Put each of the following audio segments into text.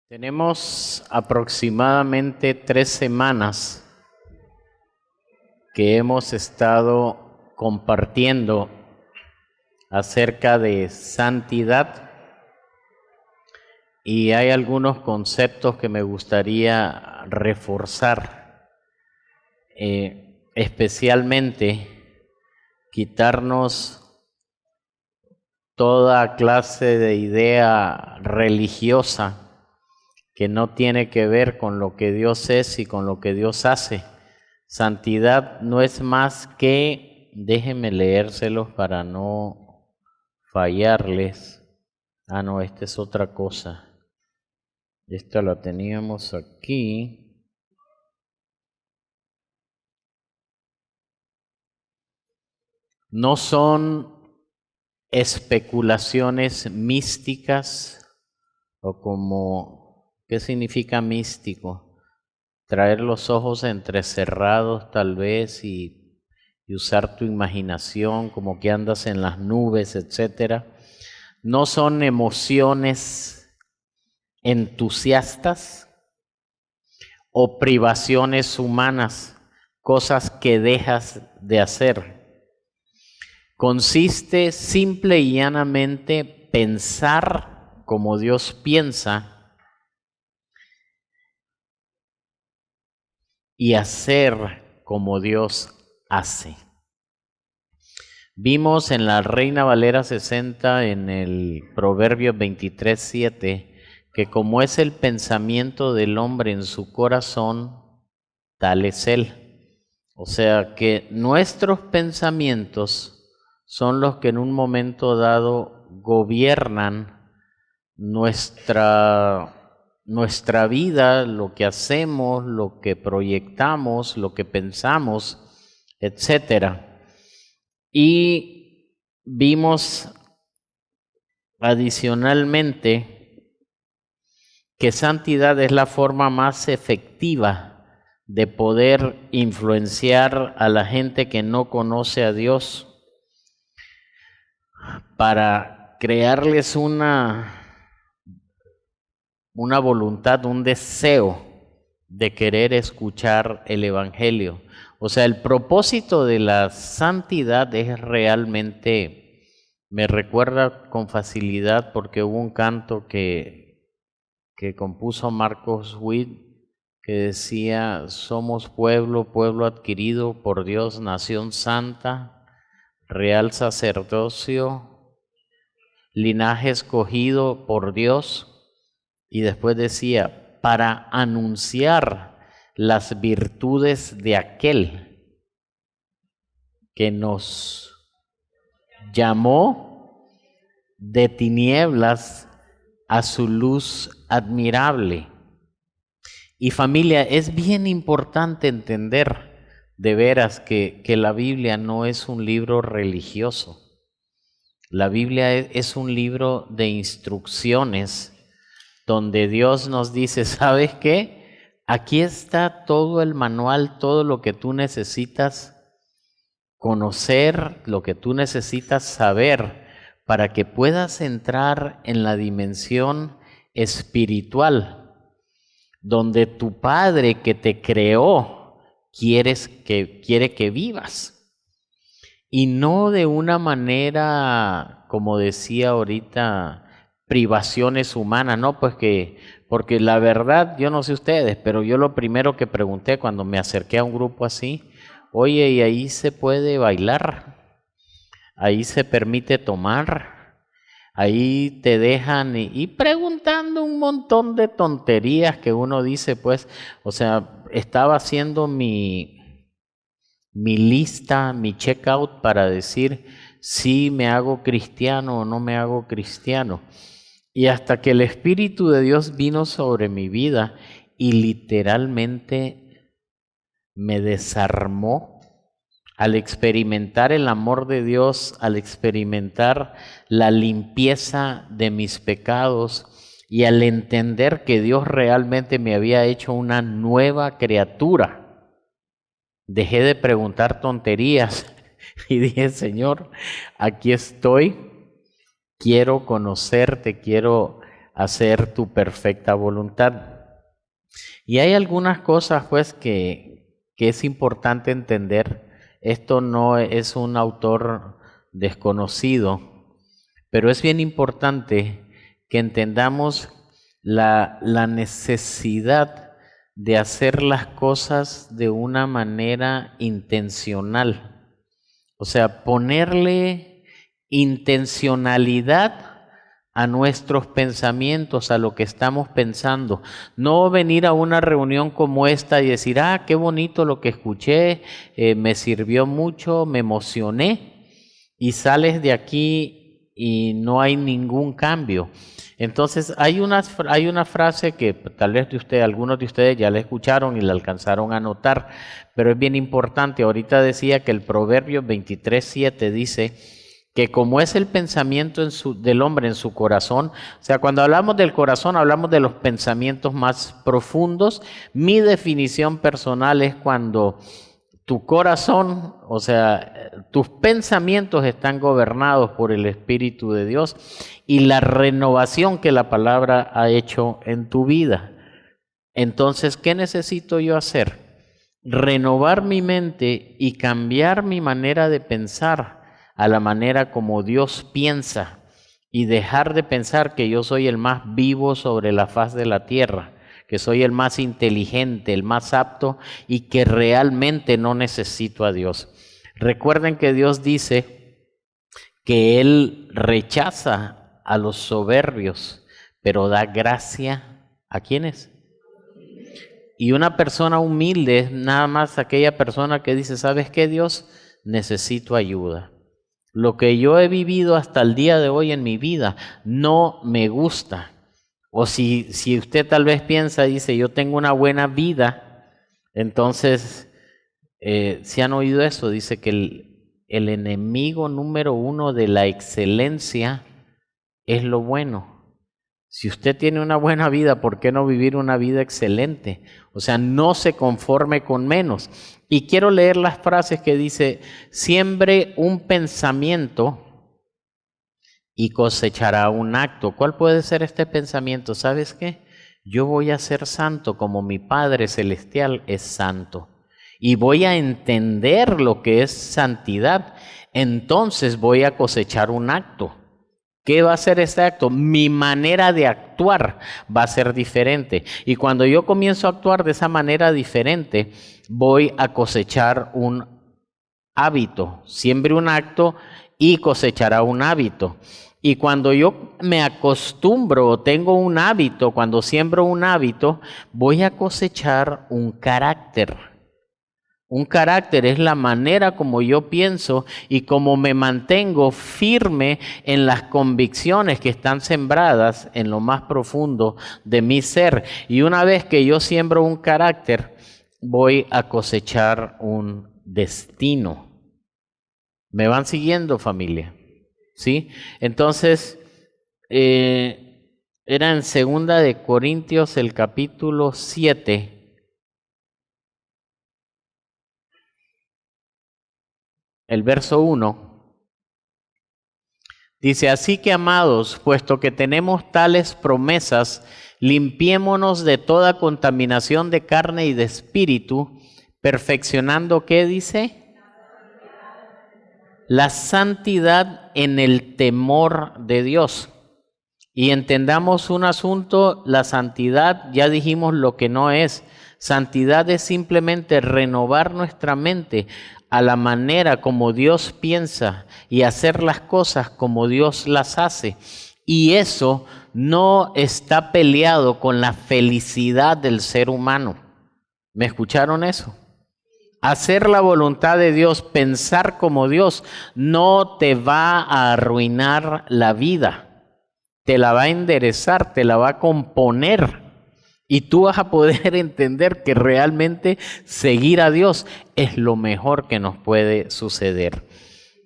Tenemos aproximadamente 3 semanas que hemos estado compartiendo acerca de santidad y hay algunos conceptos que me gustaría reforzar, especialmente quitarnos toda clase de idea religiosa que no tiene que ver con lo que Dios es y con lo que Dios hace. Santidad no es más que, déjenme leérselos para no fallarles. No, esta es otra cosa. Esta la teníamos aquí. No son especulaciones místicas o como, ¿qué significa místico? Traer los ojos entrecerrados tal vez y usar tu imaginación como que andas en las nubes, etcétera. No son emociones entusiastas o privaciones humanas, cosas que dejas de hacer. Consiste simple y llanamente pensar como Dios piensa y hacer como Dios hace. Vimos en la Reina Valera 60 en el Proverbio 23:7 que como es el pensamiento del hombre en su corazón, tal es él. O sea que nuestros pensamientos son los que en un momento dado gobiernan nuestra vida, lo que hacemos, lo que proyectamos, lo que pensamos, etcétera. Y vimos adicionalmente que santidad es la forma más efectiva de poder influenciar a la gente que no conoce a Dios para crearles una voluntad, un deseo de querer escuchar el Evangelio. O sea, el propósito de la santidad es realmente, me recuerda con facilidad porque hubo un canto que compuso Marcos Witt que decía: somos pueblo, pueblo adquirido por Dios, nación santa, real sacerdocio, linaje escogido por Dios. Y después decía, para anunciar las virtudes de aquel que nos llamó de tinieblas a su luz admirable. Y familia, es bien importante entender de veras que la Biblia no es un libro religioso. La Biblia es un libro de instrucciones donde Dios nos dice, ¿sabes qué? Aquí está todo el manual, todo lo que tú necesitas conocer, lo que tú necesitas saber para que puedas entrar en la dimensión espiritual, donde tu Padre que te creó quiere que vivas. Y no de una manera, como decía ahorita, privaciones humanas, no, pues porque la verdad, yo no sé ustedes, pero yo lo primero que pregunté cuando me acerqué a un grupo así, oye, ¿y ahí se puede bailar? ¿Ahí se permite tomar? Ahí te dejan y preguntando un montón de tonterías que uno dice, pues, o sea, estaba haciendo mi lista, mi checkout para decir si me hago cristiano o no me hago cristiano. Y hasta que el Espíritu de Dios vino sobre mi vida y literalmente me desarmó al experimentar el amor de Dios, al experimentar la limpieza de mis pecados y al entender que Dios realmente me había hecho una nueva criatura. Dejé de preguntar tonterías y dije, Señor, aquí estoy, quiero conocerte, quiero hacer tu perfecta voluntad. Y hay algunas cosas pues que es importante entender. Esto no es un autor desconocido, pero es bien importante que entendamos la necesidad de hacer las cosas de una manera intencional. O sea, ponerle intencionalidad a nuestros pensamientos, a lo que estamos pensando. No venir a una reunión como esta y decir, qué bonito lo que escuché, me sirvió mucho, me emocioné, y sales de aquí y no hay ningún cambio. Entonces hay una frase que tal vez algunos de ustedes ya la escucharon y la alcanzaron a notar, pero es bien importante. Ahorita decía que el Proverbio 23:7 dice que como es el pensamiento del hombre en su corazón, o sea, cuando hablamos del corazón hablamos de los pensamientos más profundos. Mi definición personal es cuando tu corazón, o sea, tus pensamientos están gobernados por el Espíritu de Dios y la renovación que la palabra ha hecho en tu vida. Entonces, ¿qué necesito yo hacer? Renovar mi mente y cambiar mi manera de pensar a la manera como Dios piensa, y dejar de pensar que yo soy el más vivo sobre la faz de la tierra, que soy el más inteligente, el más apto, y que realmente no necesito a Dios. Recuerden que Dios dice que Él rechaza a los soberbios, pero da gracia ¿a quiénes? Y una persona humilde es nada más aquella persona que dice, ¿sabes qué, Dios? Necesito ayuda. Lo que yo he vivido hasta el día de hoy en mi vida no me gusta. O si usted tal vez piensa, dice, yo tengo una buena vida, entonces, si han oído eso, dice que el enemigo número uno de la excelencia es lo bueno. Si usted tiene una buena vida, ¿por qué no vivir una vida excelente? O sea, no se conforme con menos. Y quiero leer las frases que dice, siembre un pensamiento y cosechará un acto. ¿Cuál puede ser este pensamiento? ¿Sabes qué? Yo voy a ser santo como mi Padre Celestial es santo. Y voy a entender lo que es santidad. Entonces voy a cosechar un acto. ¿Qué va a ser ese acto? Mi manera de actuar va a ser diferente. Y cuando yo comienzo a actuar de esa manera diferente, voy a cosechar un hábito. Siembre un acto y cosechará un hábito. Y cuando yo me acostumbro o tengo un hábito, cuando siembro un hábito, voy a cosechar un carácter. Un carácter es la manera como yo pienso y como me mantengo firme en las convicciones que están sembradas en lo más profundo de mi ser. Y una vez que yo siembro un carácter, voy a cosechar un destino. ¿Me van siguiendo, familia? ¿Sí? Entonces, era en 2 Corintios el capítulo 7. El verso 1 dice, así que amados, puesto que tenemos tales promesas, limpiémonos de toda contaminación de carne y de espíritu, perfeccionando, ¿qué dice? La santidad en el temor de Dios. Y entendamos un asunto, la santidad, ya dijimos lo que no es. Santidad es simplemente renovar nuestra mente a la manera como Dios piensa y hacer las cosas como Dios las hace. Y eso no está peleado con la felicidad del ser humano. ¿Me escucharon eso? Hacer la voluntad de Dios, pensar como Dios, no te va a arruinar la vida. Te la va a enderezar, te la va a componer. Y tú vas a poder entender que realmente seguir a Dios es lo mejor que nos puede suceder.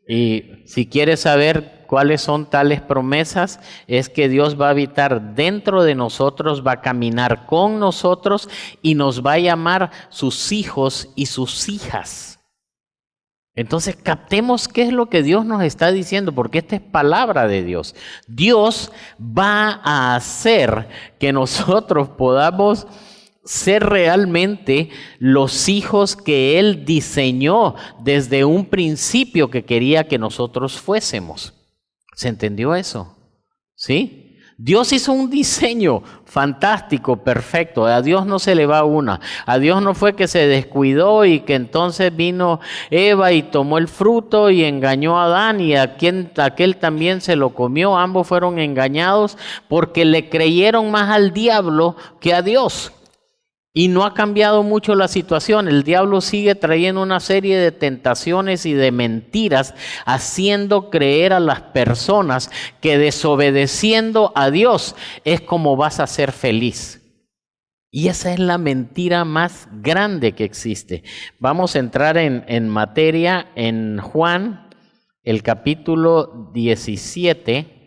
Y si quieres saber cuáles son tales promesas, es que Dios va a habitar dentro de nosotros, va a caminar con nosotros y nos va a llamar sus hijos y sus hijas. Entonces captemos qué es lo que Dios nos está diciendo, porque esta es palabra de Dios. Dios va a hacer que nosotros podamos ser realmente los hijos que Él diseñó desde un principio que quería que nosotros fuésemos. ¿Se entendió eso? ¿Sí? Dios hizo un diseño fantástico, perfecto. A Dios no se le va una. A Dios no fue que se descuidó y que entonces vino Eva y tomó el fruto y engañó a Adán y aquel también se lo comió. Ambos fueron engañados porque le creyeron más al diablo que a Dios. Y no ha cambiado mucho la situación. El diablo sigue trayendo una serie de tentaciones y de mentiras, haciendo creer a las personas que desobedeciendo a Dios es como vas a ser feliz. Y esa es la mentira más grande que existe. Vamos a entrar en materia en Juan, el capítulo 17.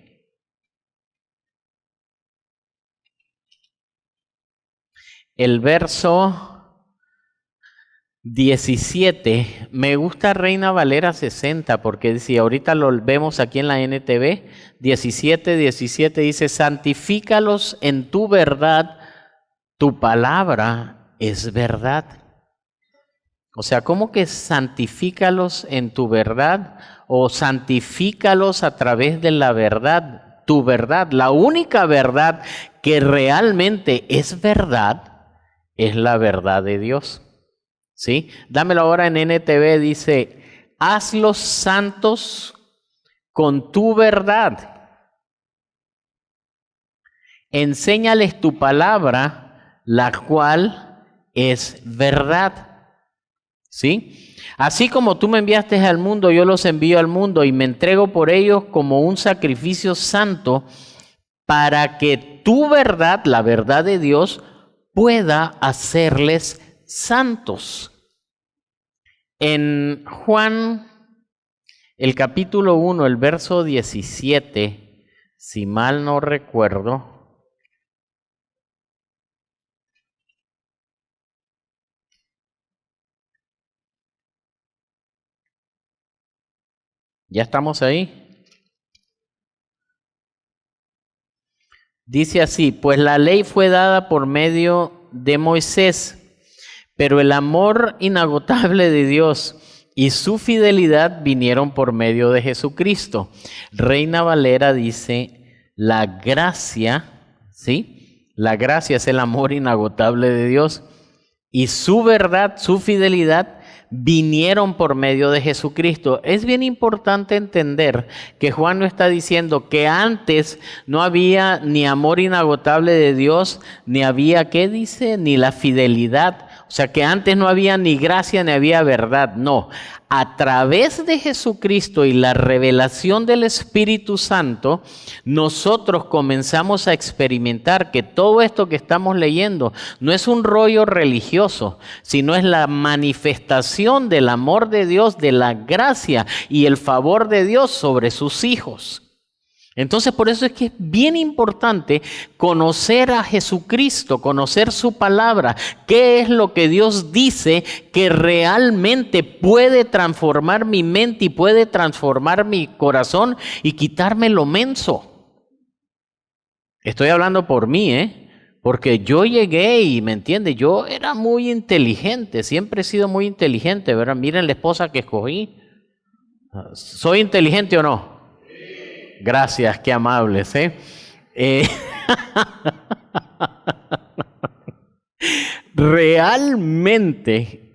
El verso 17, me gusta Reina Valera 60, porque si ahorita lo vemos aquí en la NTV, 17 dice, santifícalos en tu verdad, tu palabra es verdad. O sea, ¿cómo que santifícalos en tu verdad? O santifícalos a través de la verdad, tu verdad. La única verdad que realmente es verdad es la verdad de Dios. ¿Sí? Dámelo ahora en NTV, dice, hazlos santos con tu verdad. Enséñales tu palabra, la cual es verdad. ¿Sí? Así como tú me enviaste al mundo, yo los envío al mundo y me entrego por ellos como un sacrificio santo para que tu verdad, la verdad de Dios, pueda hacerles santos. En Juan, el capítulo 1, el verso 17, si mal no recuerdo, ¿ya estamos ahí? Dice así, pues la ley fue dada por medio de Moisés, pero el amor inagotable de Dios y su fidelidad vinieron por medio de Jesucristo. Reina Valera dice, la gracia, ¿sí? La gracia es el amor inagotable de Dios y su verdad, su fidelidad vinieron por medio de Jesucristo. Es bien importante entender que Juan no está diciendo que antes no había ni amor inagotable de Dios, ni había, ¿qué dice? Ni la fidelidad. O sea, que antes no había ni gracia ni había verdad. No, a través de Jesucristo y la revelación del Espíritu Santo, nosotros comenzamos a experimentar que todo esto que estamos leyendo no es un rollo religioso, sino es la manifestación del amor de Dios, de la gracia y el favor de Dios sobre sus hijos. Entonces, por eso es que es bien importante conocer a Jesucristo, conocer su palabra, qué es lo que Dios dice que realmente puede transformar mi mente y puede transformar mi corazón y quitarme lo menso. Estoy hablando por mí, porque yo llegué y, ¿me entiende? Yo era muy inteligente, siempre he sido muy inteligente, ¿verdad? Miren la esposa que escogí. ¿Soy inteligente o no? Gracias, qué amables,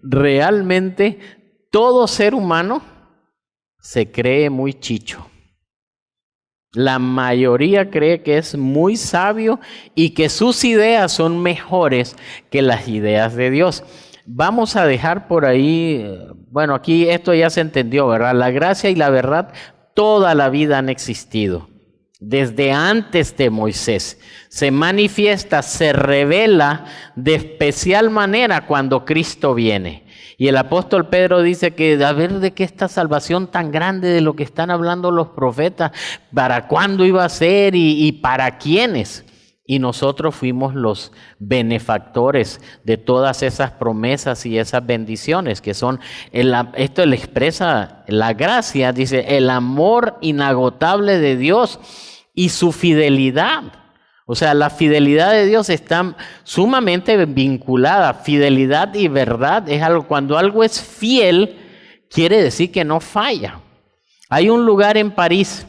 Realmente, todo ser humano se cree muy chicho. La mayoría cree que es muy sabio y que sus ideas son mejores que las ideas de Dios. Vamos a dejar por ahí, bueno, aquí esto ya se entendió, ¿verdad? La gracia y la verdad toda la vida han existido. Desde antes de Moisés se manifiesta, se revela de especial manera cuando Cristo viene. Y el apóstol Pedro dice que a ver de qué esta salvación tan grande de lo que están hablando los profetas, para cuándo iba a ser y para quiénes. Y nosotros fuimos los benefactores de todas esas promesas y esas bendiciones que son, esto le expresa la gracia, dice, el amor inagotable de Dios y su fidelidad. O sea, la fidelidad de Dios está sumamente vinculada. Fidelidad y verdad es algo, cuando algo es fiel, quiere decir que no falla. Hay un lugar en París,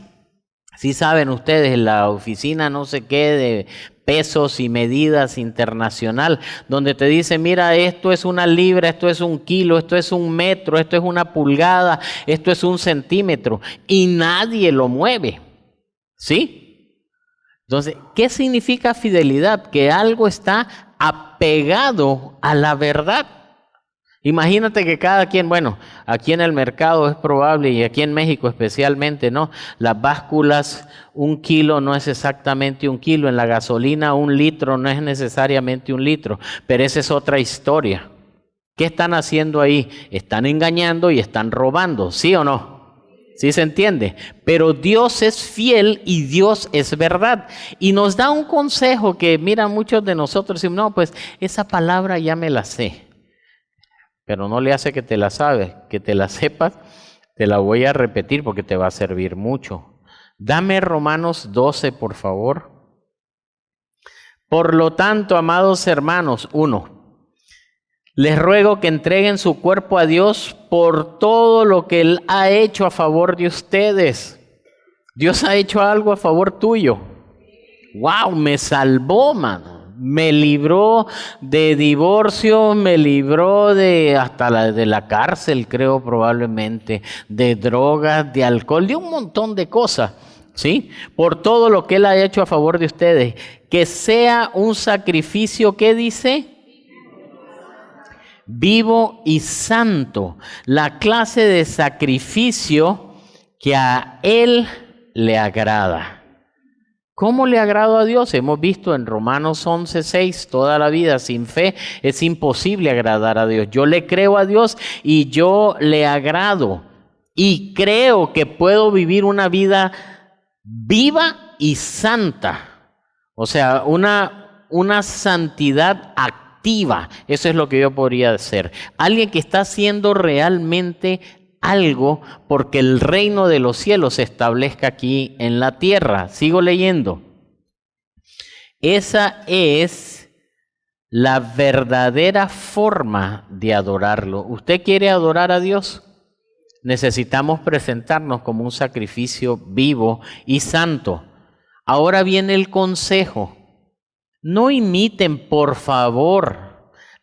sí saben ustedes, la oficina no sé qué de pesos y medidas internacional, donde te dice, mira, esto es una libra, esto es un kilo, esto es un metro, esto es una pulgada, esto es un centímetro, y nadie lo mueve, ¿sí? Entonces, ¿qué significa fidelidad? Que algo está apegado a la verdad. Imagínate que cada quien, bueno, aquí en el mercado es probable y aquí en México especialmente, ¿no? Las básculas, 1 kilo no es exactamente 1 kilo, en la gasolina 1 litro no es necesariamente 1 litro, pero esa es otra historia. ¿Qué están haciendo ahí? Están engañando y están robando, ¿sí o no? ¿Sí se entiende? Pero Dios es fiel y Dios es verdad. Y nos da un consejo que, mira, muchos de nosotros decimos, no, pues esa palabra ya me la sé. Pero no le hace que te la sabes, que te la sepas, te la voy a repetir porque te va a servir mucho. Dame Romanos 12, por favor. Por lo tanto, amados hermanos, 1, les ruego que entreguen su cuerpo a Dios por todo lo que Él ha hecho a favor de ustedes. Dios ha hecho algo a favor tuyo. ¡Wow! Me salvó, mano. Me libró de divorcio, me libró de hasta de la cárcel, creo probablemente, de drogas, de alcohol, de un montón de cosas, ¿sí? Por todo lo que Él ha hecho a favor de ustedes. Que sea un sacrificio, ¿qué dice? Vivo y santo. La clase de sacrificio que a Él le agrada. ¿Cómo le agrado a Dios? Hemos visto en Romanos 11:6, toda la vida sin fe es imposible agradar a Dios. Yo le creo a Dios y yo le agrado. Y creo que puedo vivir una vida viva y santa. O sea, una santidad activa. Eso es lo que yo podría ser. Alguien que está haciendo realmente algo porque el reino de los cielos se establezca aquí en la tierra. Sigo leyendo. Esa es la verdadera forma de adorarlo. ¿Usted quiere adorar a Dios? Necesitamos presentarnos como un sacrificio vivo y santo. Ahora viene el consejo. No imiten, por favor,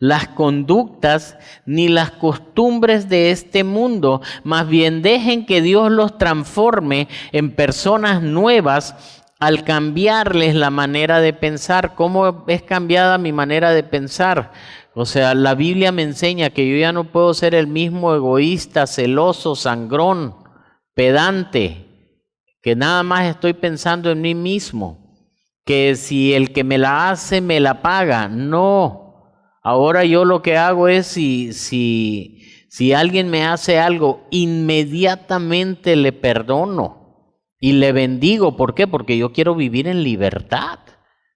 las conductas ni las costumbres de este mundo, más bien dejen que Dios los transforme en personas nuevas al cambiarles la manera de pensar. ¿Cómo es cambiada mi manera de pensar? O sea, la Biblia me enseña que yo ya no puedo ser el mismo egoísta, celoso, sangrón, pedante, que nada más estoy pensando en mí mismo, que si el que me la hace me la paga. No. Ahora yo lo que hago es, si alguien me hace algo, inmediatamente le perdono y le bendigo. ¿Por qué? Porque yo quiero vivir en libertad.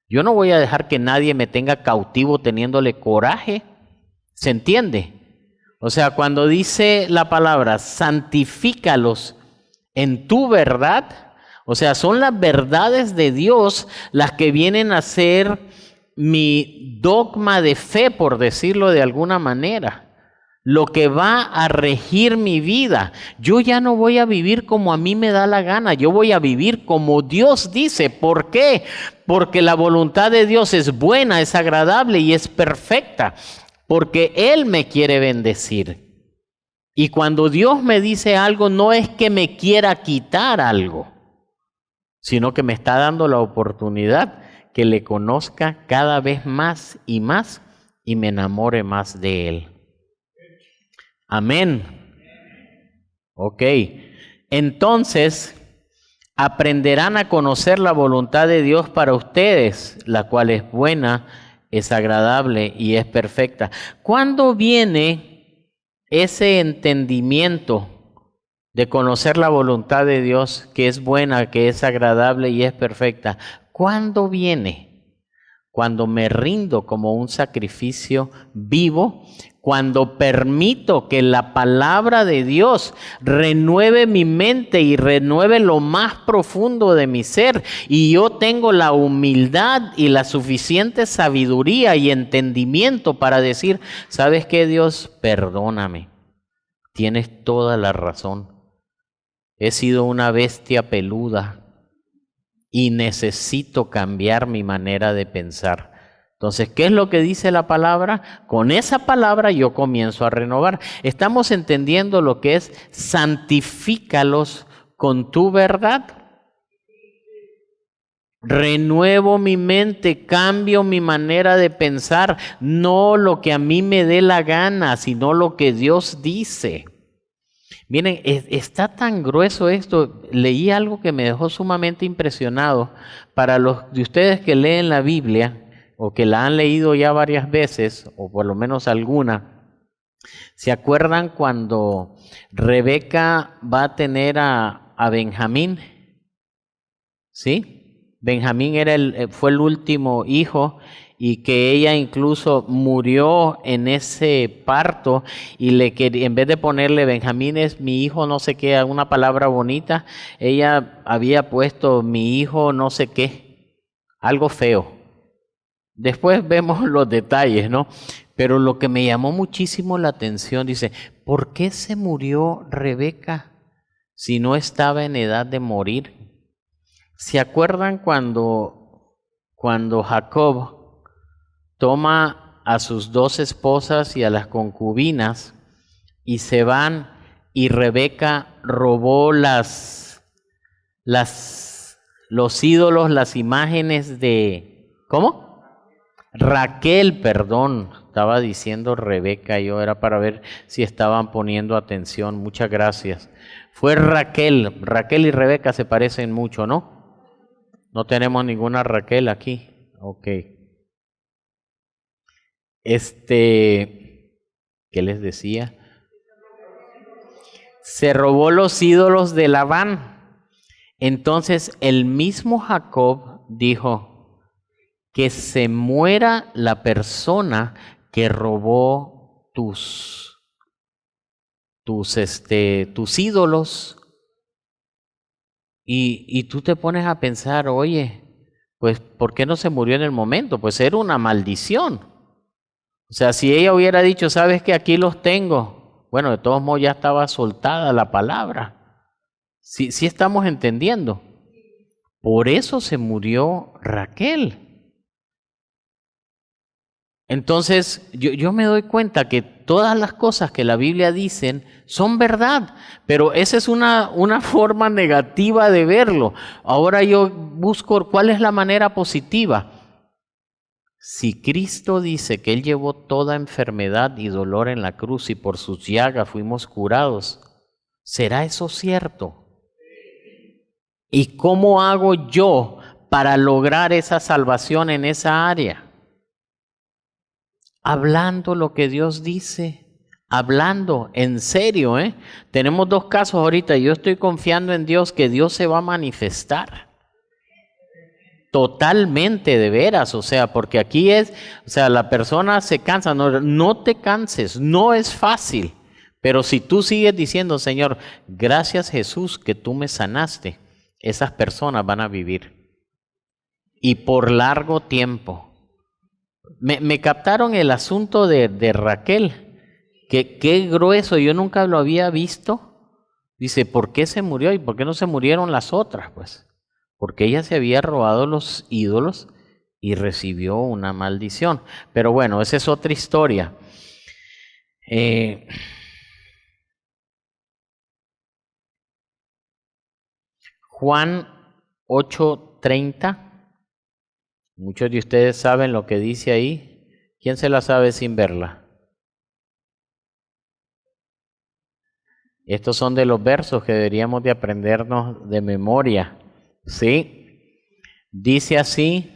Yo no voy a dejar que nadie me tenga cautivo teniéndole coraje. ¿Se entiende? O sea, cuando dice la palabra, santifícalos en tu verdad, o sea, son las verdades de Dios las que vienen a ser mi dogma de fe, por decirlo de alguna manera, lo que va a regir mi vida. Yo ya no voy a vivir como a mí me da la gana, yo voy a vivir como Dios dice. ¿Por qué? Porque la voluntad de Dios es buena, es agradable y es perfecta, porque Él me quiere bendecir. Y cuando Dios me dice algo, no es que me quiera quitar algo, sino que me está dando la oportunidad que le conozca cada vez más y me enamore más de Él. Amén. Ok. Entonces, aprenderán a conocer la voluntad de Dios para ustedes, la cual es buena, es agradable y es perfecta. ¿Cuándo viene ese entendimiento de conocer la voluntad de Dios, que es buena, que es agradable y es perfecta? ¿Cuándo viene? cuando me rindo como un sacrificio vivo, cuando permito que la palabra de Dios renueve mi mente y renueve lo más profundo de mi ser, y yo tengo la humildad y la suficiente sabiduría y entendimiento para decir, ¿sabes qué, Dios? Perdóname, tienes toda la razón. He sido una bestia peluda y necesito cambiar mi manera de pensar. Entonces, ¿qué es lo que dice la palabra? Con esa palabra yo comienzo a renovar. Estamos entendiendo lo que es santifícalos con tu verdad. Renuevo mi mente, cambio mi manera de pensar, no lo que a mí me dé la gana, sino lo que Dios dice. Miren, está tan grueso esto. Leí algo que me dejó sumamente impresionado. Para los de ustedes que leen la Biblia, o que la han leído ya varias veces, o por lo menos alguna, ¿se acuerdan cuando Rebeca va a tener a Benjamín? ¿Sí? Benjamín fue el último hijo, y que ella incluso murió en ese parto, y en vez de ponerle Benjamín es mi hijo no sé qué, una palabra bonita, ella había puesto mi hijo no sé qué, algo feo. Después vemos los detalles, ¿no? Pero lo que me llamó muchísimo la atención, dice, ¿por qué se murió Rebeca si no estaba en edad de morir? ¿Se acuerdan cuando Jacob toma a sus 2 esposas y a las concubinas y se van, y Rebeca robó los ídolos, las imágenes de... ¿Cómo? Raquel, perdón, estaba diciendo Rebeca, yo era para ver si estaban poniendo atención, muchas gracias. Fue Raquel y Rebeca se parecen mucho, ¿no? No tenemos ninguna Raquel aquí, ok. ¿Qué les decía? Se robó los ídolos de Labán. Entonces el mismo Jacob dijo, que se muera la persona que robó tus ídolos. Y tú te pones a pensar, oye, pues ¿por qué no se murió en el momento? Pues era una maldición. O sea, si ella hubiera dicho, sabes que aquí los tengo, bueno, de todos modos ya estaba soltada la palabra. Sí estamos entendiendo. Por eso se murió Raquel. Entonces, yo me doy cuenta que todas las cosas que la Biblia dice son verdad, pero esa es una forma negativa de verlo. Ahora yo busco cuál es la manera positiva. Si Cristo dice que Él llevó toda enfermedad y dolor en la cruz y por sus llagas fuimos curados, ¿será eso cierto? ¿Y cómo hago yo para lograr esa salvación en esa área? Hablando lo que Dios dice, hablando en serio, ¿eh? Tenemos 2 casos ahorita. Yo estoy confiando en Dios que Dios se va a manifestar totalmente, de veras, o sea, porque aquí la persona se cansa. No te canses, no es fácil, pero si tú sigues diciendo, Señor, gracias Jesús que tú me sanaste, esas personas van a vivir y por largo tiempo. Me captaron el asunto de Raquel, que qué grueso, yo nunca lo había visto. Dice, ¿por qué se murió y por qué no se murieron las otras? Pues, porque ella se había robado los ídolos y recibió una maldición. Pero bueno, esa es otra historia. Juan 8:30. Muchos de ustedes saben lo que dice ahí. ¿Quién se la sabe sin verla? Estos son de los versos que deberíamos de aprendernos de memoria. ¿Sí? Dice así,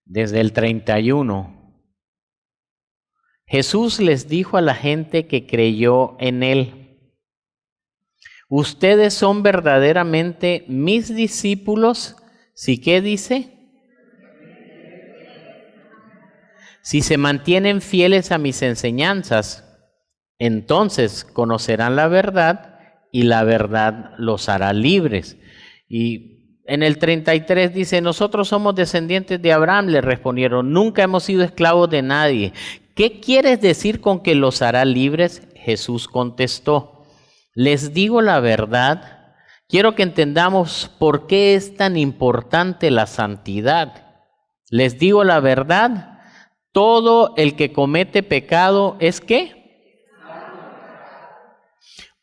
desde el 31. Jesús les dijo a la gente que creyó en Él: ustedes son verdaderamente mis discípulos ¿Sí qué dice? Si se mantienen fieles a mis enseñanzas, entonces conocerán la verdad y la verdad los hará libres. Y en el 33 dice, nosotros somos descendientes de Abraham, le respondieron, nunca hemos sido esclavos de nadie. ¿Qué quieres decir con que los hará libres? Jesús contestó, les digo la verdad, quiero que entendamos por qué es tan importante la santidad. Les digo la verdad, todo el que comete pecado es ¿qué?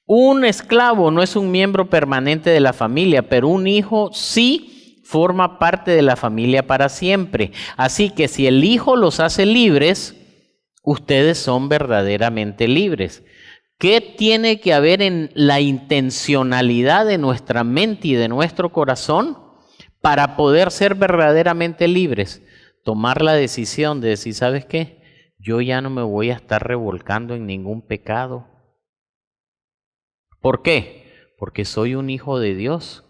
Un esclavo no es un miembro permanente de la familia, pero un hijo sí forma parte de la familia para siempre. Así que si el Hijo los hace libres, ustedes son verdaderamente libres. ¿Qué tiene que haber en la intencionalidad de nuestra mente y de nuestro corazón para poder ser verdaderamente libres? Tomar la decisión de decir, ¿sabes qué? Yo ya no me voy a estar revolcando en ningún pecado. ¿Por qué? Porque soy un hijo de Dios.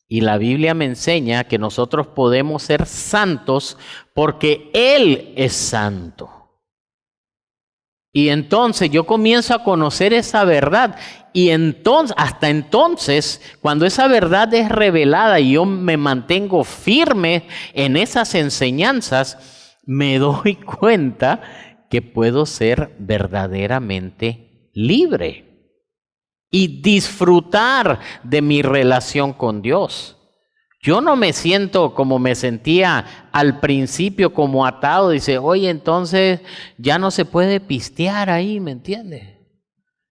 Y la Biblia me enseña que nosotros podemos ser santos porque Él es santo. Y entonces yo comienzo a conocer esa verdad. Y entonces, hasta entonces, cuando esa verdad es revelada y yo me mantengo firme en esas enseñanzas, me doy cuenta que puedo ser verdaderamente libre y disfrutar de mi relación con Dios. Yo no me siento como me sentía al principio, como atado. Dice, oye, entonces ya no se puede pistear ahí, ¿me entiendes?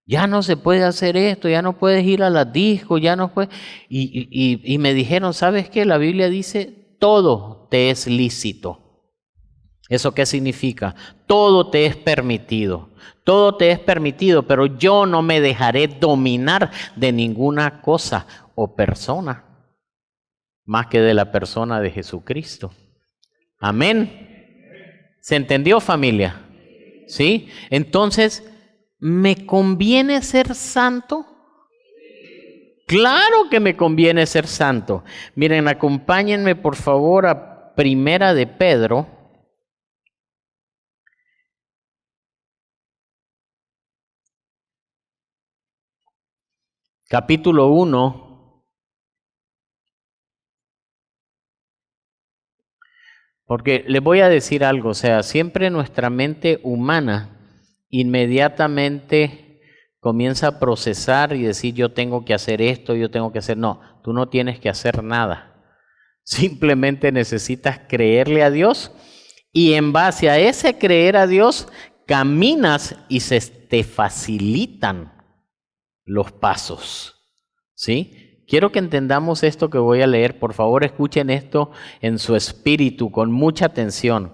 Ya no se puede hacer esto, ya no puedes ir a las discos, ya no puedes. Y me dijeron, ¿sabes qué? La Biblia dice, todo te es lícito. ¿Eso qué significa? Todo te es permitido. Todo te es permitido, pero yo no me dejaré dominar de ninguna cosa o persona, más que de la persona de Jesucristo. Amén. ¿Se entendió, familia? ¿Sí? Entonces, ¿me conviene ser santo? Claro que me conviene ser santo. Miren, acompáñenme por favor a Primera de Pedro. Capítulo 1. Porque les voy a decir algo, o sea, siempre nuestra mente humana inmediatamente comienza a procesar y decir yo tengo que hacer esto, yo tengo que hacer... No, tú no tienes que hacer nada. Simplemente necesitas creerle a Dios y en base a ese creer a Dios caminas y se te facilitan los pasos, ¿sí? Quiero que entendamos esto que voy a leer. Por favor, escuchen esto en su espíritu con mucha atención.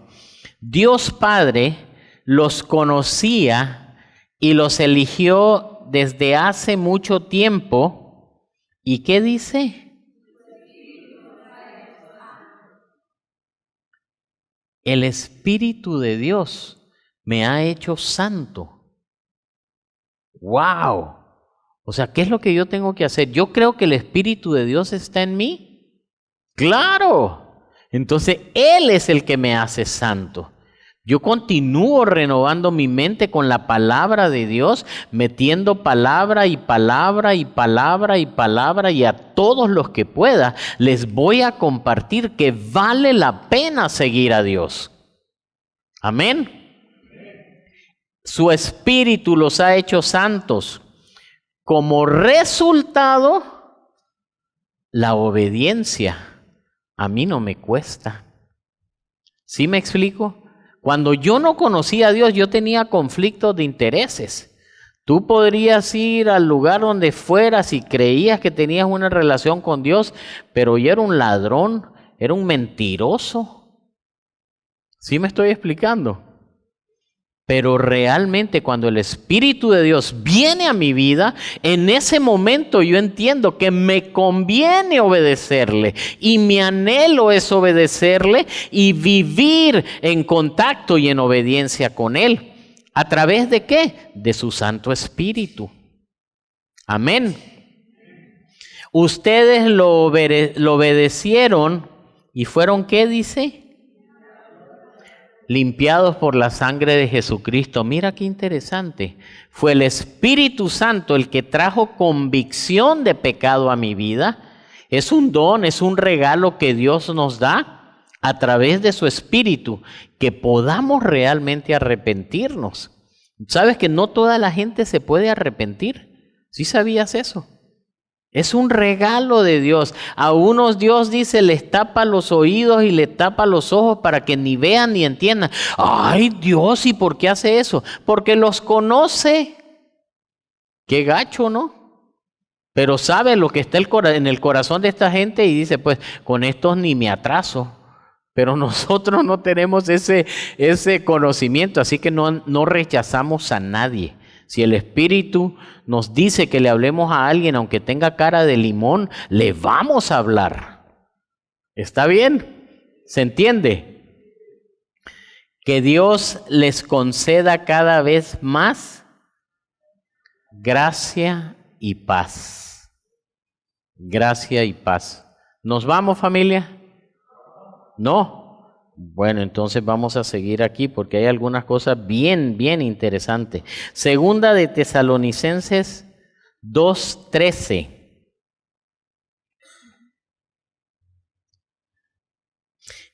Dios Padre los conocía y los eligió desde hace mucho tiempo. ¿Y qué dice? El Espíritu de Dios me ha hecho santo. ¡Wow! O sea, ¿qué es lo que yo tengo que hacer? Yo creo que el Espíritu de Dios está en mí. ¡Claro! Entonces, Él es el que me hace santo. Yo continúo renovando mi mente con la palabra de Dios, metiendo palabra y palabra y palabra y palabra, y a todos los que pueda les voy a compartir que vale la pena seguir a Dios. Amén. Su Espíritu los ha hecho santos. Como resultado, la obediencia a mí no me cuesta. ¿Sí me explico? Cuando yo no conocía a Dios, yo tenía conflictos de intereses. Tú podrías ir al lugar donde fueras y creías que tenías una relación con Dios, pero yo era un ladrón, era un mentiroso. ¿Sí me estoy explicando? Pero realmente cuando el Espíritu de Dios viene a mi vida, en ese momento yo entiendo que me conviene obedecerle y mi anhelo es obedecerle y vivir en contacto y en obediencia con Él. ¿A través de qué? De su Santo Espíritu. Amén. Ustedes lo obedecieron y fueron, ¿qué dice? Limpiados por la sangre de Jesucristo. Mira qué interesante. Fue el Espíritu Santo el que trajo convicción de pecado a mi vida. Es un don, es un regalo que Dios nos da a través de su Espíritu, que podamos realmente arrepentirnos. ¿Sabes que no toda la gente se puede arrepentir? ¿Sí sabías eso? Es un regalo de Dios. A unos Dios dice, les tapa los oídos y les tapa los ojos para que ni vean ni entiendan. Ay, Dios, ¿y por qué hace eso? Porque los conoce. Qué gacho, ¿no? Pero sabe lo que está en el corazón de esta gente y dice, pues, con estos ni me atraso. Pero nosotros no tenemos ese conocimiento, así que no rechazamos a nadie. Si el Espíritu nos dice que le hablemos a alguien, aunque tenga cara de limón, le vamos a hablar. ¿Está bien? ¿Se entiende? Que Dios les conceda cada vez más gracia y paz. Gracia y paz. ¿Nos vamos, familia? ¿No? Bueno, entonces vamos a seguir aquí porque hay algunas cosas bien interesantes. Segunda de Tesalonicenses 2:13.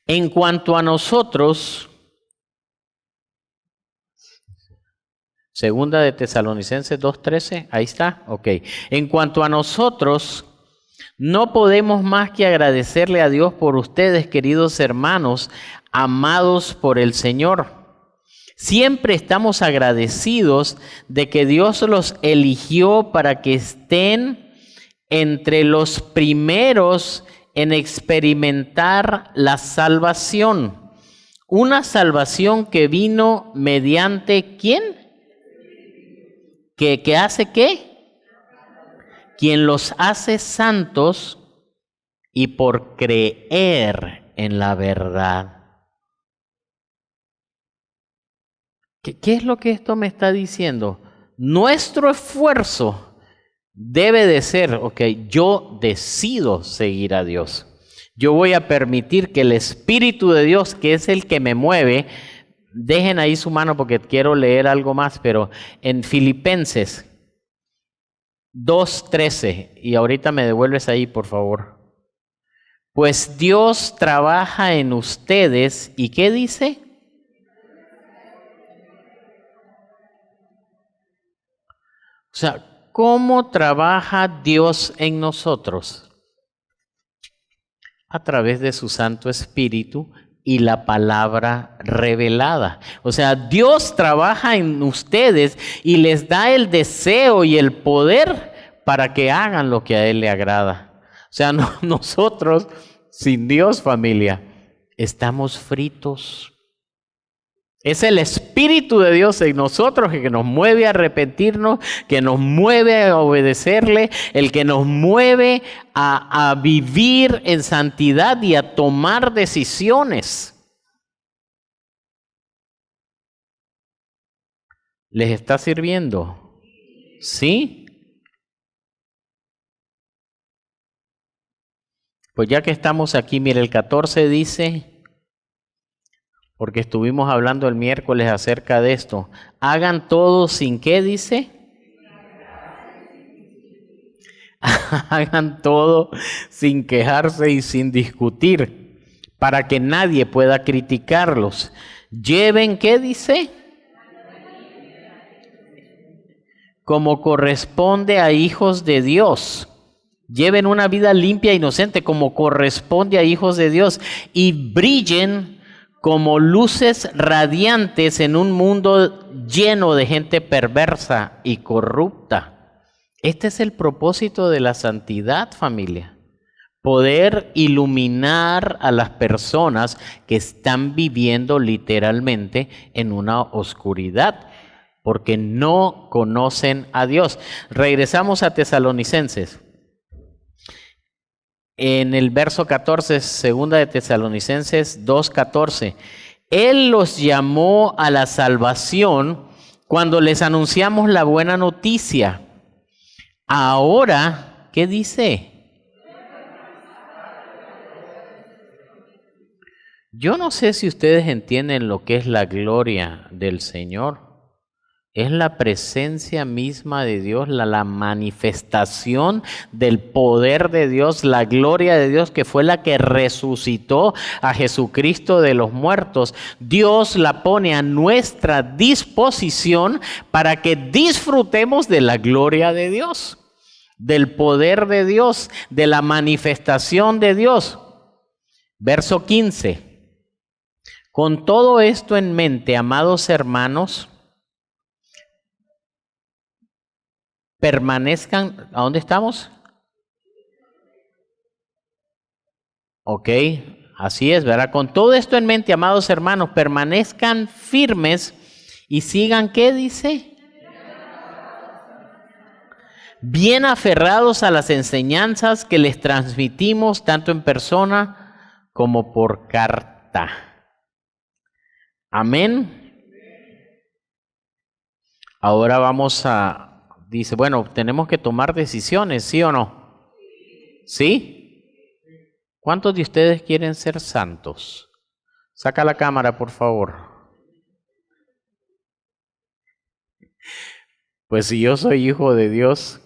En cuanto a nosotros, Segunda de Tesalonicenses 2:13, ahí está, ok. En cuanto a nosotros, no podemos más que agradecerle a Dios por ustedes, queridos hermanos, amados por el Señor. Siempre estamos agradecidos de que Dios los eligió para que estén entre los primeros en experimentar la salvación. Una salvación que vino mediante ¿quién? ¿Que hace qué? Quien los hace santos y por creer en la verdad. ¿Qué es lo que esto me está diciendo? Nuestro esfuerzo debe de ser, ok, yo decido seguir a Dios. Yo voy a permitir que el Espíritu de Dios, que es el que me mueve, dejen ahí su mano porque quiero leer algo más, pero en Filipenses 2:13, y ahorita me devuelves ahí, por favor. Pues Dios trabaja en ustedes, ¿y qué dice? O sea, ¿cómo trabaja Dios en nosotros? A través de su Santo Espíritu y la palabra revelada. O sea, Dios trabaja en ustedes y les da el deseo y el poder para que hagan lo que a Él le agrada. O sea, nosotros, sin Dios, familia, estamos fritos. Es el Espíritu de Dios en nosotros que nos mueve a arrepentirnos, que nos mueve a obedecerle, el que nos mueve a vivir en santidad y a tomar decisiones. ¿Les está sirviendo? ¿Sí? Pues ya que estamos aquí, mire, el 14 dice... porque estuvimos hablando el miércoles acerca de esto. Hagan todo sin qué, dice. Hagan todo sin quejarse y sin discutir, para que nadie pueda criticarlos. Lleven, ¿qué dice? Como corresponde a hijos de Dios. Lleven una vida limpia e inocente como corresponde a hijos de Dios. Y brillen como luces radiantes en un mundo lleno de gente perversa y corrupta. Este es el propósito de la santidad, familia. Poder iluminar a las personas que están viviendo literalmente en una oscuridad, porque no conocen a Dios. Regresamos a Tesalonicenses. En el verso 14, segunda de Tesalonicenses 2:14, Él los llamó a la salvación cuando les anunciamos la buena noticia. Ahora, ¿qué dice? Yo no sé si ustedes entienden lo que es la gloria del Señor. Es la presencia misma de Dios, la manifestación del poder de Dios, la gloria de Dios, que fue la que resucitó a Jesucristo de los muertos. Dios la pone a nuestra disposición para que disfrutemos de la gloria de Dios, del poder de Dios, de la manifestación de Dios. Verso 15. Con todo esto en mente, amados hermanos, permanezcan, ¿a dónde estamos? Ok, así es, ¿verdad? Con todo esto en mente, amados hermanos, permanezcan firmes y sigan, ¿qué dice? Bien aferrados a las enseñanzas que les transmitimos tanto en persona como por carta. Amén. Ahora vamos a... Dice, bueno, tenemos que tomar decisiones, ¿sí o no? ¿Sí? ¿Cuántos de ustedes quieren ser santos? Saca la cámara, por favor. Pues si yo soy hijo de Dios,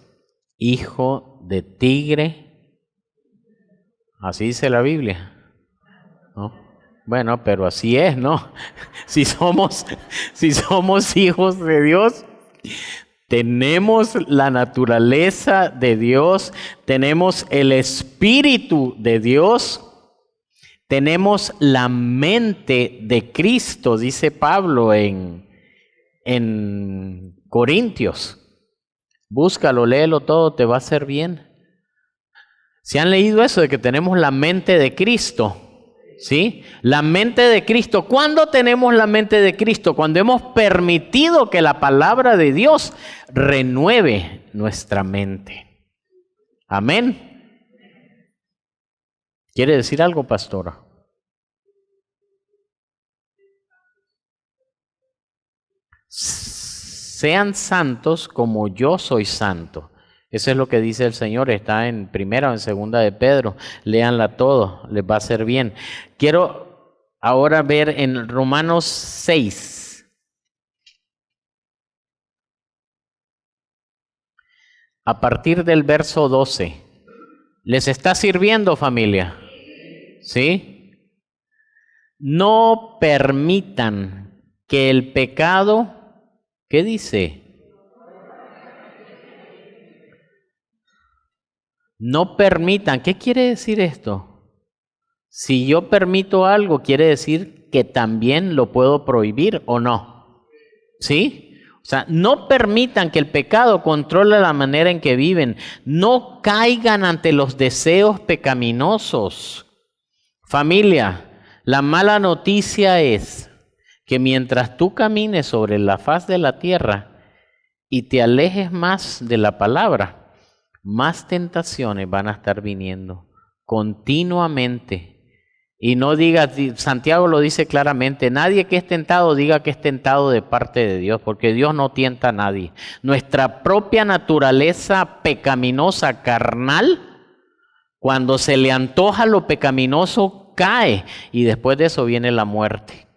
hijo de tigre, así dice la Biblia, ¿no? Bueno, pero así es, ¿no? Si somos hijos de Dios, tenemos la naturaleza de Dios, tenemos el Espíritu de Dios, tenemos la mente de Cristo, dice Pablo en Corintios. Búscalo, léelo todo, te va a hacer bien. ¿Se han leído eso de que tenemos la mente de Cristo? ¿Sí? La mente de Cristo. ¿Cuándo tenemos la mente de Cristo? Cuando hemos permitido que la palabra de Dios renueve nuestra mente. Amén. ¿Quiere decir algo, pastora? Sean santos como yo soy santo. Eso es lo que dice el Señor, está en primera o en segunda de Pedro. Léanla todo, les va a hacer bien. Quiero ahora ver en Romanos 6. A partir del verso 12. ¿Les está sirviendo, familia? ¿Sí? No permitan que el pecado, ¿qué dice? No permitan. ¿Qué quiere decir esto? Si yo permito algo, quiere decir que también lo puedo prohibir o no. ¿Sí? O sea, no permitan que el pecado controle la manera en que viven. No caigan ante los deseos pecaminosos. Familia, la mala noticia es que mientras tú camines sobre la faz de la tierra y te alejes más de la palabra, más tentaciones van a estar viniendo continuamente. Y no digas, Santiago lo dice claramente, nadie que es tentado diga que es tentado de parte de Dios, porque Dios no tienta a nadie. Nuestra propia naturaleza pecaminosa carnal, cuando se le antoja lo pecaminoso, cae, y después de eso viene la muerte.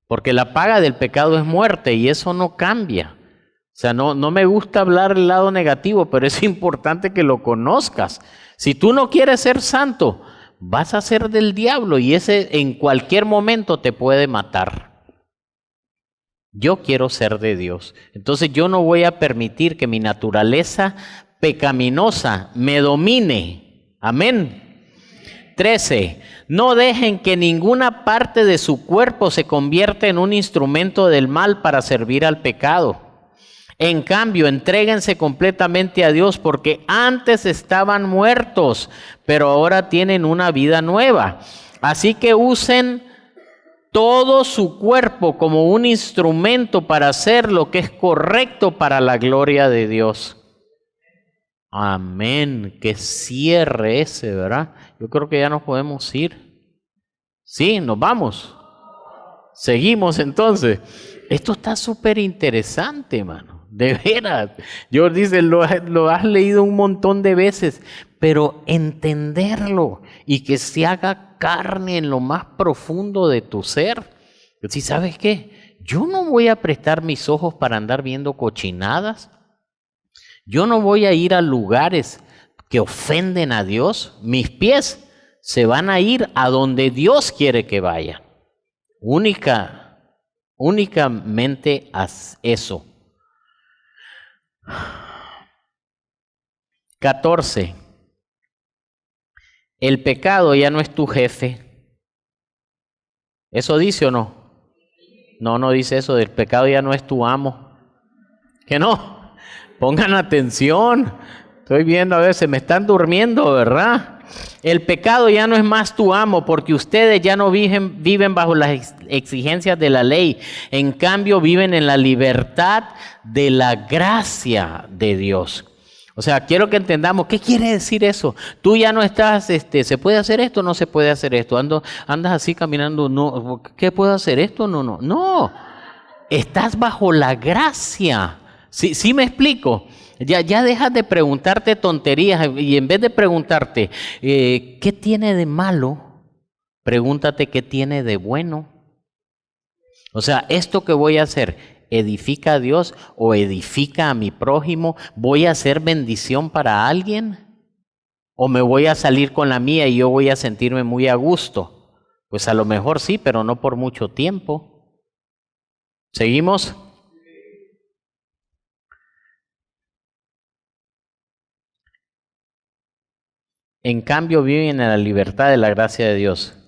Porque la paga del pecado es muerte, y eso no cambia. O sea, no me gusta hablar del lado negativo, pero es importante que lo conozcas. Si tú no quieres ser santo, vas a ser del diablo y ese en cualquier momento te puede matar. Yo quiero ser de Dios. Entonces yo no voy a permitir que mi naturaleza pecaminosa me domine. Amén. 13. No dejen que ninguna parte de su cuerpo se convierta en un instrumento del mal para servir al pecado. En cambio, entréguense completamente a Dios, porque antes estaban muertos, pero ahora tienen una vida nueva. Así que usen todo su cuerpo como un instrumento para hacer lo que es correcto para la gloria de Dios. Amén. Qué cierre ese, ¿verdad? Yo creo que ya nos podemos ir. Sí, nos vamos. Seguimos entonces. Esto está súper interesante, hermano. De veras. Dios dice, lo has leído un montón de veces, pero entenderlo y que se haga carne en lo más profundo de tu ser. Si sabes qué, yo no voy a prestar mis ojos para andar viendo cochinadas. Yo no voy a ir a lugares que ofenden a Dios. Mis pies se van a ir a donde Dios quiere que vayan. Únicamente haz eso. 14. El pecado ya no es tu jefe. ¿Eso dice o no? No, no dice eso. El pecado ya no es tu amo. ¿Que no? Pongan atención. Estoy viendo, a ver, se me están durmiendo, ¿verdad? El pecado ya no es más tu amo, porque ustedes ya no viven bajo las exigencias de la ley. En cambio, viven en la libertad de la gracia de Dios. O sea, quiero que entendamos, ¿qué quiere decir eso? Tú ya no estás, ¿se puede hacer esto o no se puede hacer esto? Andas así caminando, no, ¿qué puedo hacer esto? No, estás bajo la gracia. ¿Sí me explico? Ya dejas de preguntarte tonterías y en vez de preguntarte, ¿qué tiene de malo? Pregúntate, ¿qué tiene de bueno? O sea, esto que voy a hacer, ¿edifica a Dios o edifica a mi prójimo? ¿Voy a hacer bendición para alguien? ¿O me voy a salir con la mía y yo voy a sentirme muy a gusto? Pues a lo mejor sí, pero no por mucho tiempo. ¿Seguimos? En cambio, viven en la libertad de la gracia de Dios.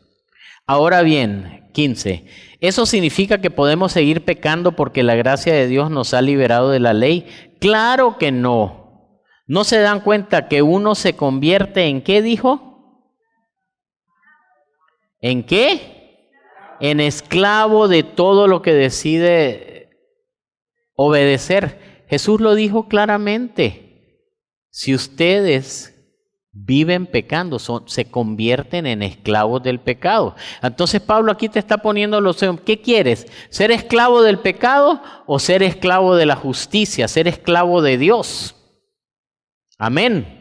Ahora bien, 15. ¿Eso significa que podemos seguir pecando porque la gracia de Dios nos ha liberado de la ley? Claro que no. ¿No se dan cuenta que uno se convierte en qué, dijo? ¿En qué? En esclavo de todo lo que decide obedecer. Jesús lo dijo claramente. Si ustedes viven pecando, se convierten en esclavos del pecado. Entonces Pablo aquí te está poniendo ¿qué quieres? ¿Ser esclavo del pecado o ser esclavo de la justicia? Ser esclavo de Dios. Amén.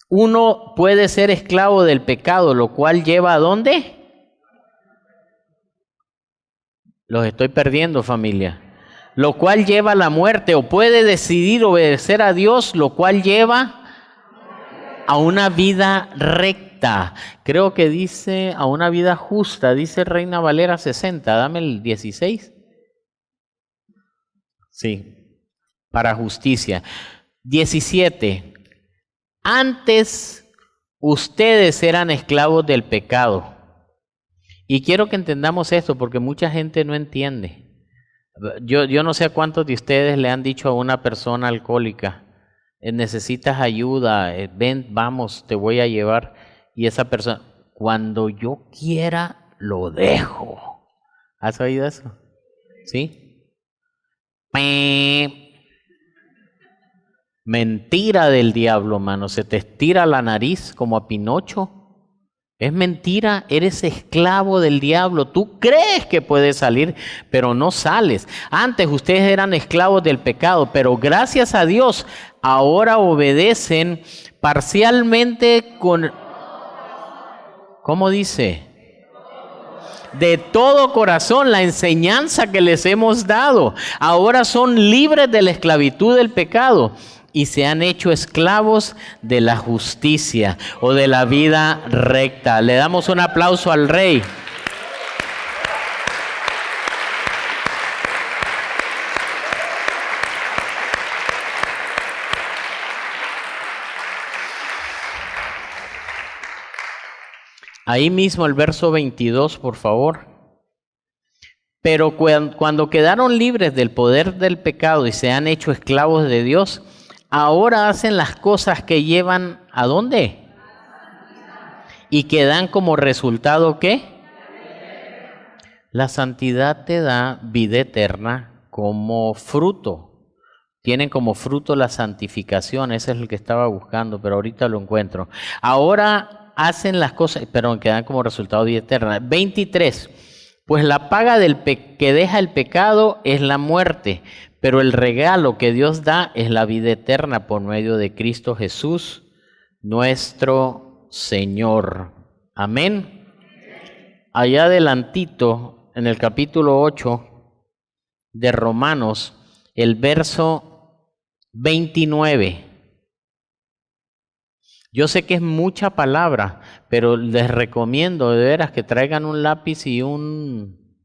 Uno puede ser esclavo del pecado, lo cual lleva ¿a dónde? Los estoy perdiendo, familia. Lo cual lleva a la muerte, o puede decidir obedecer a Dios, lo cual lleva a una vida recta. Creo que dice a una vida justa, dice Reina Valera 60, dame el 16. Sí, para justicia. 17. Antes ustedes eran esclavos del pecado. Y quiero que entendamos esto porque mucha gente no entiende. Yo no sé a cuántos de ustedes le han dicho a una persona alcohólica, necesitas ayuda, ven, vamos, te voy a llevar. Y esa persona, cuando yo quiera, lo dejo. ¿Has oído eso? ¿Sí? Mentira del diablo, mano. Se te estira la nariz como a Pinocho. Es mentira, eres esclavo del diablo. Tú crees que puedes salir, pero no sales. Antes ustedes eran esclavos del pecado, pero gracias a Dios ahora obedecen parcialmente con... ¿Cómo dice? De todo corazón, la enseñanza que les hemos dado. Ahora son libres de la esclavitud del pecado y se han hecho esclavos de la justicia o de la vida recta. Le damos un aplauso al Rey. Ahí mismo el verso 22, por favor. Pero cuando quedaron libres del poder del pecado y se han hecho esclavos de Dios, ahora hacen las cosas que llevan ¿a dónde? Y que dan como resultado ¿qué? La santidad te da vida eterna como fruto. Tienen como fruto la santificación, ese es el que estaba buscando, pero ahorita lo encuentro. Ahora hacen las cosas, pero que dan como resultado vida eterna. 23. Pues la paga que deja el pecado es la muerte, pero el regalo que Dios da es la vida eterna por medio de Cristo Jesús, nuestro Señor. Amén. Allá adelantito, en el capítulo 8 de Romanos, el verso 29. Yo sé que es mucha palabra, pero les recomiendo de veras que traigan un lápiz y un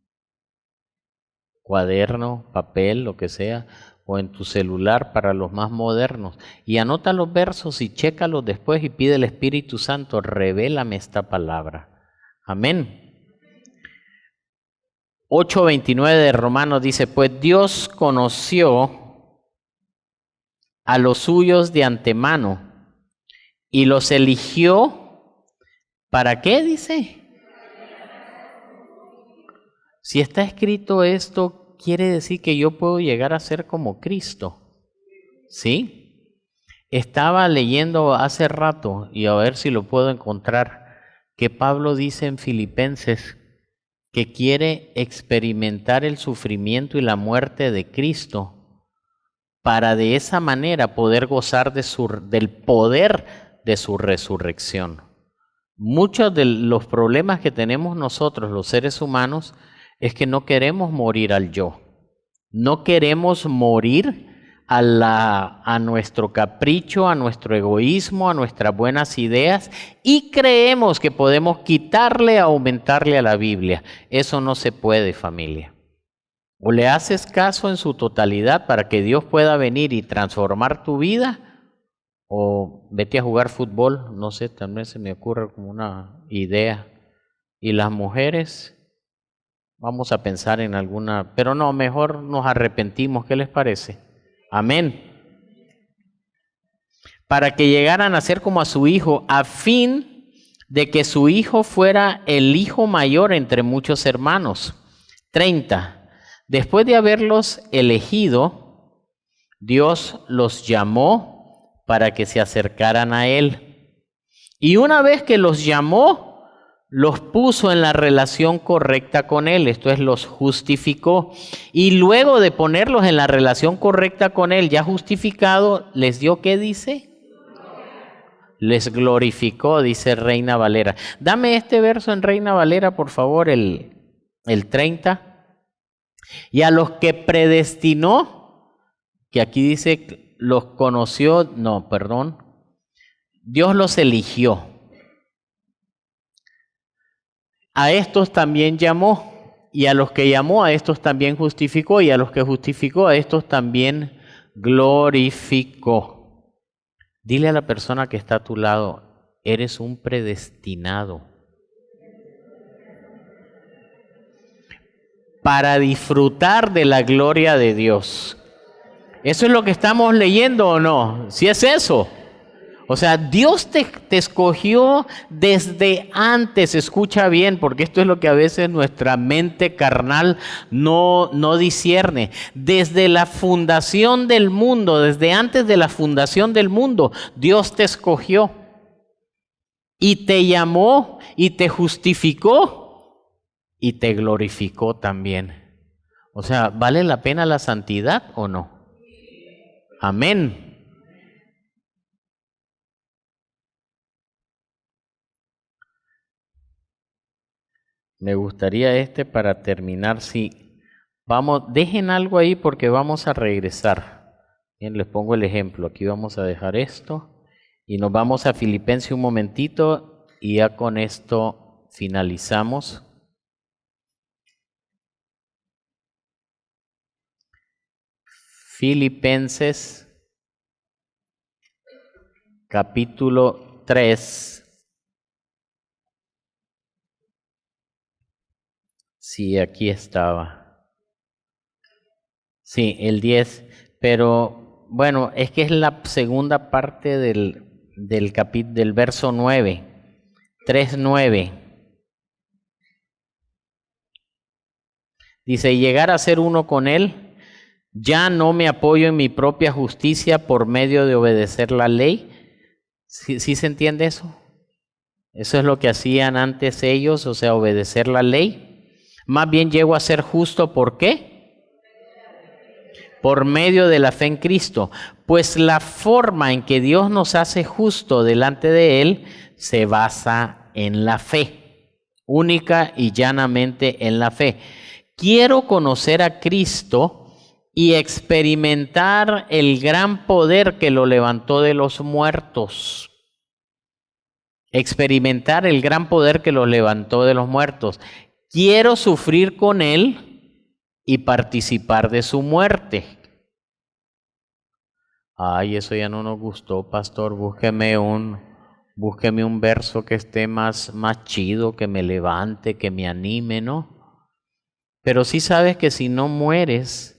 cuaderno, papel, lo que sea, o en tu celular para los más modernos. Y anota los versos y chécalos después y pide al Espíritu Santo, revélame esta palabra. Amén. 8:29 de Romanos dice, pues Dios conoció a los suyos de antemano y los eligió, ¿para qué dice? Si está escrito esto, quiere decir que yo puedo llegar a ser como Cristo, ¿sí? Estaba leyendo hace rato, y a ver si lo puedo encontrar, que Pablo dice en Filipenses que quiere experimentar el sufrimiento y la muerte de Cristo para de esa manera poder gozar del poder de su resurrección. Muchos de los problemas que tenemos nosotros, los seres humanos, es que no queremos morir al yo. No queremos morir a nuestro capricho, a nuestro egoísmo, a nuestras buenas ideas, y creemos que podemos quitarle, aumentarle a la Biblia. Eso no se puede, familia. O le haces caso en su totalidad para que Dios pueda venir y transformar tu vida, o vete a jugar fútbol, no sé, también se me ocurre como una idea. Y las mujeres, vamos a pensar en alguna, pero no, mejor nos arrepentimos, ¿qué les parece? Amén. Para que llegaran a ser como a su hijo, a fin de que su hijo fuera el hijo mayor entre muchos hermanos. 30. Después de haberlos elegido, Dios los llamó para que se acercaran a Él. Y una vez que los llamó, los puso en la relación correcta con Él, esto es, los justificó. Y luego de ponerlos en la relación correcta con Él, ya justificado, ¿les dio qué dice? Les glorificó, dice Reina Valera. Dame este verso en Reina Valera, por favor, el 30. Y a los que predestinó, que aquí dice los conoció, no, perdón, Dios los eligió. A estos también llamó, y a los que llamó, a estos también justificó, y a los que justificó, a estos también glorificó. Dile a la persona que está a tu lado, eres un predestinado para disfrutar de la gloria de Dios. ¿Eso es lo que estamos leyendo o no? ¿Sí es eso? O sea, Dios te escogió desde antes, escucha bien, porque esto es lo que a veces nuestra mente carnal no discierne. Desde la fundación del mundo, desde antes de la fundación del mundo, Dios te escogió y te llamó y te justificó y te glorificó también. O sea, ¿vale la pena la santidad o no? Amén. Me gustaría para terminar, sí. Vamos, dejen algo ahí porque vamos a regresar. Bien, les pongo el ejemplo. Aquí vamos a dejar esto y nos vamos a Filipenses un momentito y ya con esto finalizamos. Filipenses capítulo 3. Sí, aquí estaba. Sí, el 10. Pero bueno, es que es la segunda parte del verso 9. 3:9. Dice, llegar a ser uno con Él, ya no me apoyo en mi propia justicia por medio de obedecer la ley. ¿Sí se entiende eso? Eso es lo que hacían antes ellos, o sea, obedecer la ley. Más bien llego a ser justo, ¿por qué? Por medio de la fe en Cristo. Pues la forma en que Dios nos hace justo delante de Él se basa en la fe, única y llanamente en la fe. Quiero conocer a Cristo y experimentar el gran poder que lo levantó de los muertos. Experimentar el gran poder que lo levantó de los muertos. Quiero sufrir con Él y participar de su muerte. Ay, eso ya no nos gustó, pastor. Búsqueme un verso que esté más chido, que me levante, que me anime, ¿no? Pero sí sabes que si no mueres,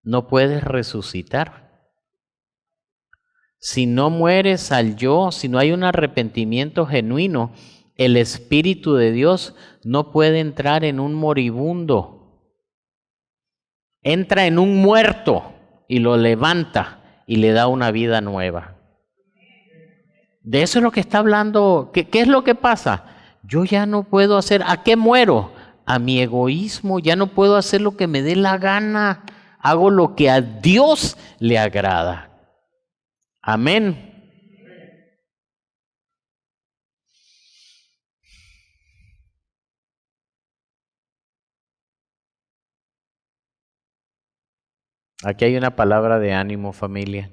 no puedes resucitar. Si no mueres al yo, si no hay un arrepentimiento genuino, el Espíritu de Dios no puede entrar en un moribundo. Entra en un muerto y lo levanta y le da una vida nueva. De eso es lo que está hablando. ¿Qué es lo que pasa? Yo ya no puedo hacer. ¿A qué muero? A mi egoísmo. Ya no puedo hacer lo que me dé la gana. Hago lo que a Dios le agrada. Amén. Aquí hay una palabra de ánimo, familia.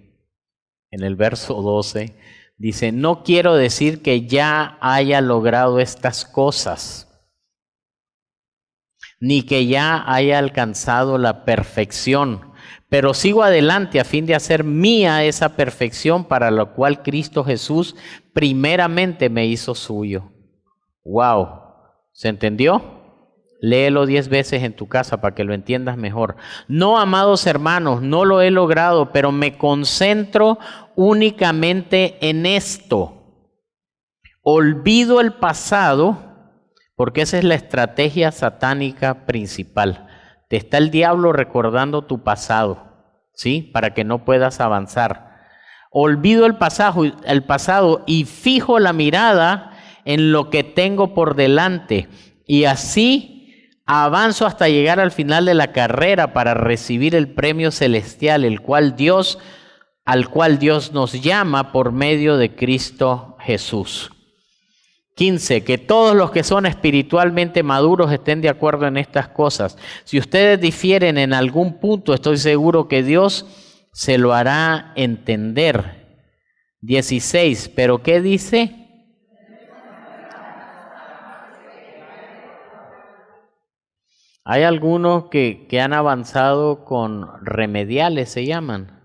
En el verso 12 dice, no quiero decir que ya haya logrado estas cosas, ni que ya haya alcanzado la perfección, pero sigo adelante a fin de hacer mía esa perfección para la cual Cristo Jesús primeramente me hizo suyo. Wow, ¿se entendió? Léelo 10 veces en tu casa para que lo entiendas mejor. No, amados hermanos, no lo he logrado, pero me concentro únicamente en esto. Olvido el pasado, porque esa es la estrategia satánica principal. Te está el diablo recordando tu pasado, ¿sí? Para que no puedas avanzar. Olvido el pasado y fijo la mirada en lo que tengo por delante. Y así avanzo hasta llegar al final de la carrera para recibir el premio celestial, al cual Dios nos llama por medio de Cristo Jesús. 15. Que todos los que son espiritualmente maduros estén de acuerdo en estas cosas. Si ustedes difieren en algún punto, estoy seguro que Dios se lo hará entender. 16. ¿Pero qué dice? Hay algunos que han avanzado con remediales, se llaman.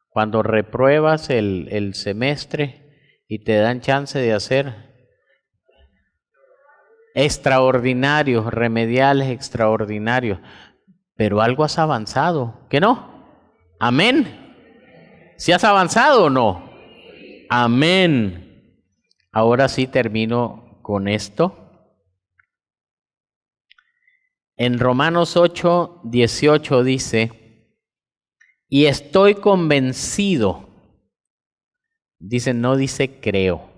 Cuando repruebas el semestre y te dan chance de hacer extraordinarios, remediales extraordinarios. Pero algo has avanzado, ¿qué no? Amén. ¿Sí has avanzado o no? Amén. Ahora sí termino con esto. En Romanos 8, 18 dice, y estoy convencido, no dice creo,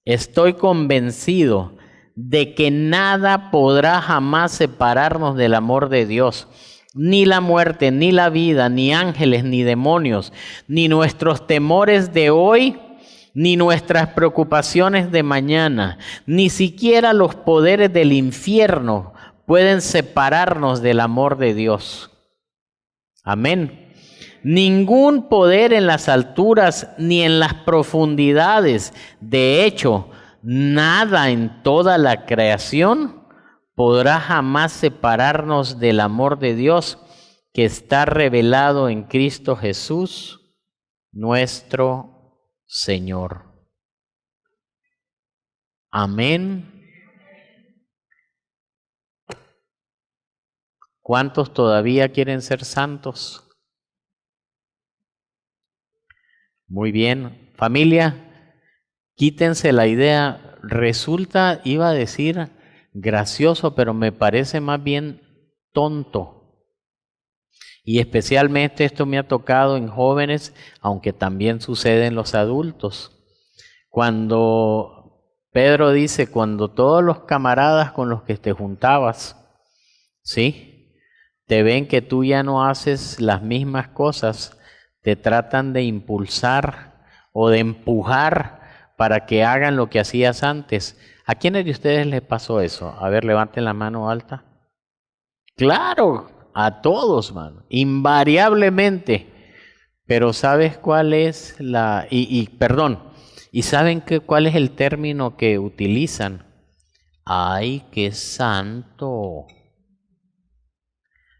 estoy convencido de que nada podrá jamás separarnos del amor de Dios, ni la muerte, ni la vida, ni ángeles, ni demonios, ni nuestros temores de hoy, ni nuestras preocupaciones de mañana, ni siquiera los poderes del infierno pueden separarnos del amor de Dios. Amén. Ningún poder en las alturas ni en las profundidades, de hecho, nada en toda la creación podrá jamás separarnos del amor de Dios que está revelado en Cristo Jesús, nuestro Señor. Amén. ¿Cuántos todavía quieren ser santos? Muy bien. Familia, quítense la idea. Resulta, iba a decir, gracioso, pero me parece más bien tonto. Y especialmente esto me ha tocado en jóvenes, aunque también sucede en los adultos. Cuando Pedro dice, cuando todos los camaradas con los que te juntabas, ¿sí?, te ven que tú ya no haces las mismas cosas, te tratan de impulsar o de empujar para que hagan lo que hacías antes. ¿A quiénes de ustedes les pasó eso? A ver, levanten la mano alta. Claro, a todos, mano, invariablemente. Pero ¿sabes cuál es la... ¿y saben cuál es el término que utilizan? ¡Ay, qué santo!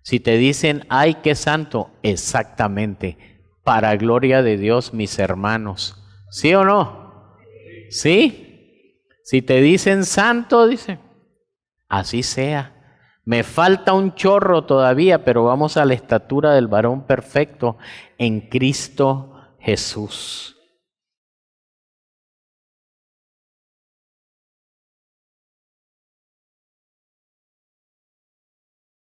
Si te dicen, ¡ay, qué santo! Exactamente, para gloria de Dios, mis hermanos. ¿Sí o no? ¿Sí? Si te dicen santo, dice, así sea. Me falta un chorro todavía, pero vamos a la estatura del varón perfecto en Cristo Jesús.